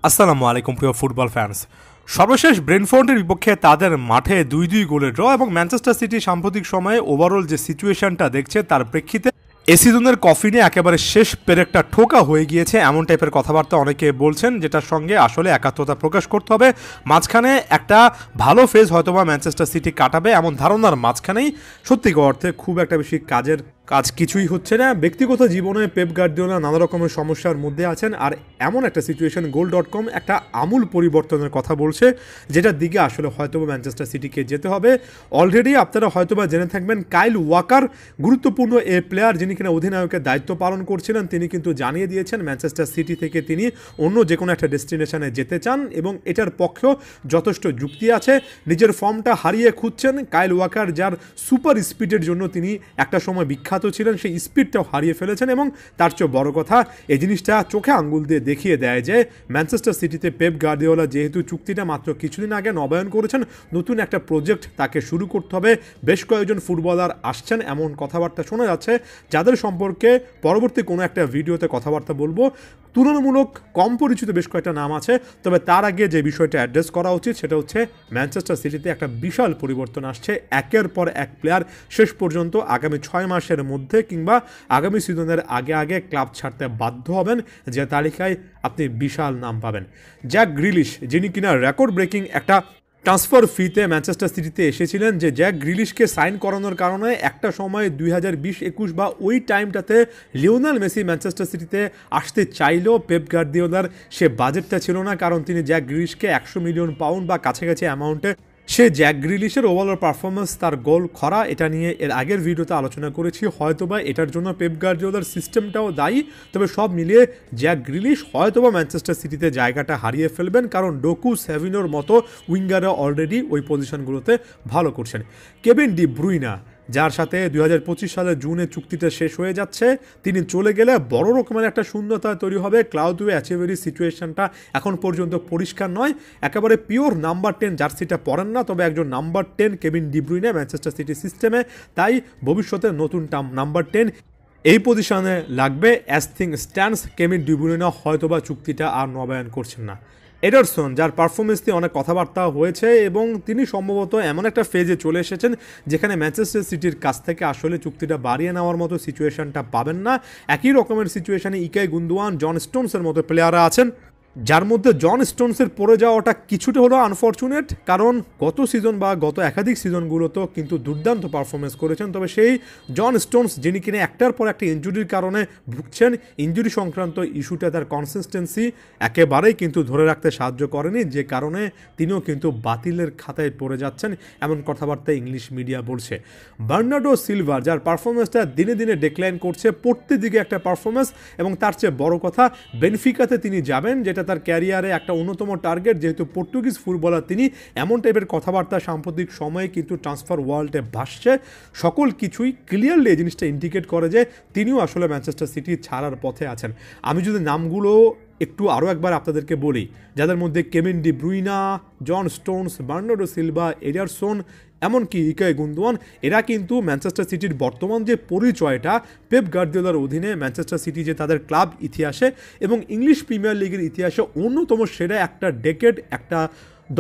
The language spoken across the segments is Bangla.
আসসালামু আলাইকুম প্রিয় ফুটবল ফ্যান্স। সর্বশেষ ব্রেন্টফোর্ডের বিপক্ষে তাদের মাঠে 2-2 গোলের ড্র এবং ম্যানচেস্টার সিটি সাম্প্রতিক সময়ে ওভারঅল যে সিচুয়েশনটা দেখছে তার প্রেক্ষিতে এ সিজনের কফিনে একেবারে শেষ পেরেকটা ঠোকা হয়ে গিয়েছে এমন টাইপের কথাবার্তা অনেকে বলছেন, যেটার সঙ্গে আসলে একাত্মতা প্রকাশ করতে হবে। মাঝখানে একটা ভালো ফেজ হয়তোবা ম্যানচেস্টার সিটি কাটাবে এমন ধারণার মাঝখানেই সত্যিকার অর্থে খুব একটা বেশি কাজ কিছুই হচ্ছে না। ব্যক্তিগত জীবনে পেপ গার্দিওলা নানা রকমের সমস্যার মধ্যে আছেন, আর এমন একটা সিচুয়েশন goal.com একটা আমূল পরিবর্তনের কথা বলছে, যেটার দিকে আসলে হয়তোবা ম্যানচেস্টার সিটিকে যেতে হবে। অলরেডি আপনারা হয়তোবা জেনে থাকবেন কাইল ওয়াকার গুরুত্বপূর্ণ এ প্লেয়ার যিনি কিনা অধিনায়কের দায়িত্ব পালন করছিলেন, তিনি কিন্তু জানিয়ে দিয়েছেন ম্যানচেস্টার সিটি থেকে তিনি অন্য যে কোনো একটা ডেস্টিনেশনে যেতে চান এবং এটার পক্ষেও যথেষ্ট যুক্তি আছে। নিজের ফর্মটা হারিয়ে খুঁজছেন কাইল ওয়াকার, যার সুপার স্পিডের জন্য তিনি একটা সময় বিখ্যাত ছিলেন, সেই স্পিডটাও হারিয়ে ফেলেছেন এবং তার চেয়ে বড় কথা এই জিনিসটা চোখে আঙ্গুল দিয়ে দেখিয়ে দেয় যে ম্যানচেস্টার সিটিতে পেপ গার্দিওলা যেহেতু চুক্তিটা মাত্র কিছুদিন আগে নবায়ন করেছেন, নতুন একটা প্রজেক্ট তাকে শুরু করতে হবে। বেশ কয়েকজন ফুটবলার আসছেন এমন কথাবার্তা শোনা যাচ্ছে, যাদের সম্পর্কে পরবর্তী কোনো একটা ভিডিওতে কথাবার্তা বলবো। তুলনামূলক কম পরিচিত বেশ কয়েকটা নাম আছে, তবে তার আগে যে বিষয়টা অ্যাড্রেস করা উচিত সেটা হচ্ছে ম্যানচেস্টার সিটিতে একটা বিশাল পরিবর্তন আসছে। একের পর এক প্লেয়ার শেষ পর্যন্ত আগামী 6 মাসের মধ্যে কিংবা আগামী সিজনের আগে ক্লাব ছাড়তে বাধ্য হবেন, যে তালিকায় আপনি বিশাল নাম পাবেন। জ্যাক গ্রিলিশ, যিনি কিনা রেকর্ড ব্রেকিং একটা ট্রান্সফার ফিতে ম্যানচেস্টার সিটিতে এসেছিলেন, যে জ্যাক গ্রিলিশকে সাইন করানোর কারণে একটা সময় 2020-21 বা ওই টাইমটাতে লিওনেল মেসি ম্যানচেস্টার সিটিতে আসতে চাইলেও পেপ গার্দিওলার সে বাজেটটা ছিল না, কারণ তিনি জ্যাক গ্রিলিশকে 100 মিলিয়ন পাউন্ড বা কাছাকাছি অ্যামাউন্টে সে জ্যাক গ্রিলিশের ওভারঅল পারফরমেন্স, তার গোল খরা, এটা নিয়ে এর আগের ভিডিওতে আলোচনা করেছি। হয়তোবা এটার জন্য পেপ গার্দিওলার সিস্টেমটাও দায়ী, তবে সব মিলিয়ে জ্যাক গ্রিলিশ হয়তোবা ম্যানচেস্টার সিটিতে জায়গাটা হারিয়ে ফেলবেন, কারণ ডোকু সেভিনোর মতো উইঙ্গাররা অলরেডি ওই পজিশনগুলোতে ভালো করছেন। কেভিন ডি ব্রুইনা, যার সাথে 2025 সালের জুনে চুক্তিটা শেষ হয়ে যাচ্ছে, তিনি চলে গেলে বড় রকমের একটা শূন্যতা তৈরি হবে। ক্লাউদিও অ্যাচেভেরির সিচুয়েশনটা এখন পর্যন্ত পরিষ্কার নয়, একেবারে পিওর নাম্বার 10 জার্সিটা পরেন না, তবে একজন number 10 Kevin De Bruyne Manchester city সিস্টেমে, তাই ভবিষ্যতে নতুন নাম্বার 10 এই পজিশনে লাগবে। As thing stands Kevin De Bruyne হয়তোবা চুক্তিটা আর নবায়ন করছেন না। এডারসন, যার পারফরমেন্স নিয়ে অনেক কথাবার্তা হয়েছে এবং তিনি সম্ভবত এমন একটা ফেজে চলে এসেছেন যেখানে ম্যানচেস্টার সিটির কাছ থেকে আসলে চুক্তিটা বাড়িয়ে নেওয়ার মতো সিচুয়েশনটা পাবেন না। একই রকমের সিচুয়েশনে ইকাই গুন্দোয়ান, জন স্টোনসের মতো প্লেয়াররা আছেন, যার মধ্যে জন স্টোনসের পড়ে যাওয়াটা কিছুটা হলো আনফর্চুনেট, কারণ গত সিজন বা গত একাধিক সিজনগুলোতেও কিন্তু দুর্দান্ত পারফরমেন্স করেছেন। তবে সেই জন স্টোনস, যিনি কিনা একটার পর একটা ইনজুরির কারণে ভুগছেন, ইনজুরি সংক্রান্ত ইস্যুটা তার কনসিস্টেন্সি একেবারেই কিন্তু ধরে রাখতে সাহায্য করেনি, যে কারণে তিনিও কিন্তু বাতিলের খাতায় পড়ে যাচ্ছেন এমন কথাবার্তা ইংলিশ মিডিয়া বলছে। বার্নার্ডো সিলভা, যার পারফরমেন্সটা দিনে দিনে ডিক্লাইন করছে, পড়তে দিকে একটা পারফরমেন্স, এবং তার চেয়ে বড় কথা বেনফিকাতে তিনি যাবেন, যেটা তার ক্যারিয়ারে একটা অন্যতম টার্গেট। যেহেতু পর্তুগিজ ফুটবলার তিনি, এমন টাইপের কথাবার্তা সাম্প্রতিক সময়ে কিন্তু ট্রান্সফার ওয়ার্ল্ডে ভাসছে। সকল কিছুই ক্লিয়ারলি এই জিনিসটা ইন্ডিকেট করে যে তিনিও আসলে ম্যানচেস্টার সিটি ছাড়ার পথে আছেন। আমি যদি নামগুলো একটু আরও একবার আপনাদেরকে বলি, যাদের মধ্যে Kevin De Bruyne, John Stones, Bernardo Silva, Ederson, এমনকি ইকাই গুন্দোয়ান, এরা কিন্তু ম্যানচেস্টার সিটির বর্তমান যে পরিচয়টা পেপ গার্দিওলার অধীনে ম্যানচেস্টার সিটি যে তাদের ক্লাব ইতিহাসে এবং ইংলিশ প্রিমিয়ার লিগের ইতিহাসে অন্যতম সেরা একটা ডেকেড, একটা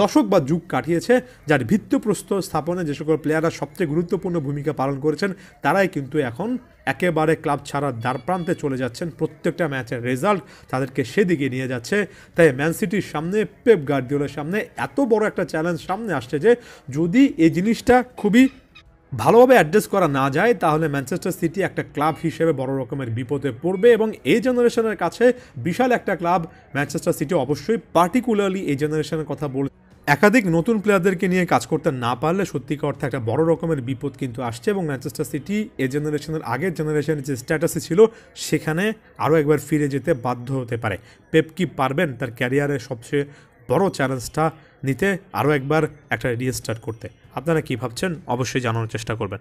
দশক বা যুগ কাটিয়েছে, যার ভিত্তিপ্রস্তর স্থাপনে যে সকল প্লেয়াররা সবচেয়ে গুরুত্বপূর্ণ ভূমিকা পালন করেছেন, তারাই কিন্তু এখন একেবারে ক্লাব ছাড়ার দ্বারপ্রান্তে চলে যাচ্ছেন। প্রত্যেকটা ম্যাচের রেজাল্ট তাদেরকে সেদিকে নিয়ে যাচ্ছে। তাই ম্যান সিটির সামনে, পেপ গার্দিওলার সামনে এত বড় একটা চ্যালেঞ্জ সামনে আসছে যে যদি এই জিনিসটা খুবই ভালোভাবে অ্যাড্রেস করা না যায়, তাহলে ম্যানচেস্টার সিটি একটা ক্লাব হিসেবে বড় রকমের বিপদে পড়বে, এবং এই জেনারেশনের কাছে বিশাল একটা ক্লাব ম্যানচেস্টার সিটি অবশ্যই, পার্টিকুলারলি এই জেনারেশনের কথা বলে একাধিক নতুন প্লেয়ারদেরকে নিয়ে কাজ করতে না পারলে সত্যিকার অর্থে একটা বড় রকমের বিপদ কিন্তু আসছে, এবং ম্যানচেস্টার সিটি এই জেনারেশনের আগের জেনারেশনের যে স্ট্যাটাসে ছিল সেখানে আরও একবার ফিরে যেতে বাধ্য হতে পারে। পেপ কি পারবেন তার ক্যারিয়ারের সবচেয়ে বড় চ্যালেঞ্জটা নিতে, আরও একবার একটা রিস্টার্ট করতে? আপনারা কি ভাবছেন অবশ্যই জানানোর চেষ্টা করবেন।